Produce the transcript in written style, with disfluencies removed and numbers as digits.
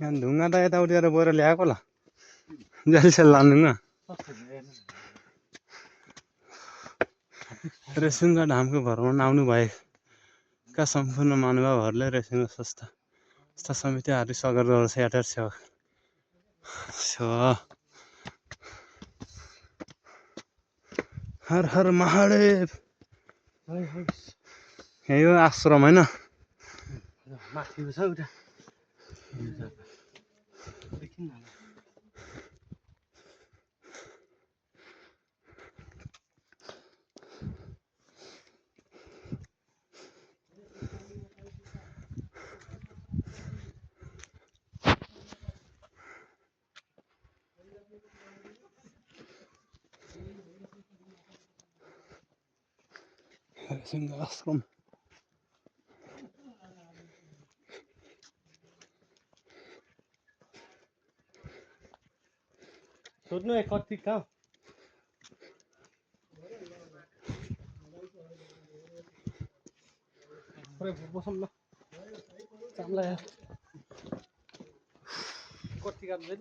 यहाँ ढुङ्गा त यताउति गरेर बोएर ल्याएको होला जहिले लाँदैमा रेसिङका धामको भ्रमण आउनु भएका सम्पूर्ण महानुभावहरूले रेसिङको संस्था समिति हार्दिक स्वागत गर्दछ। यातायात सेवा हर हर महादेव। यही हो आश्रम होइन माथि छ उता रेसिङको आश्रम। सोध्नु है कति कहाँ बसौँ न चाम्ला कति काट्दै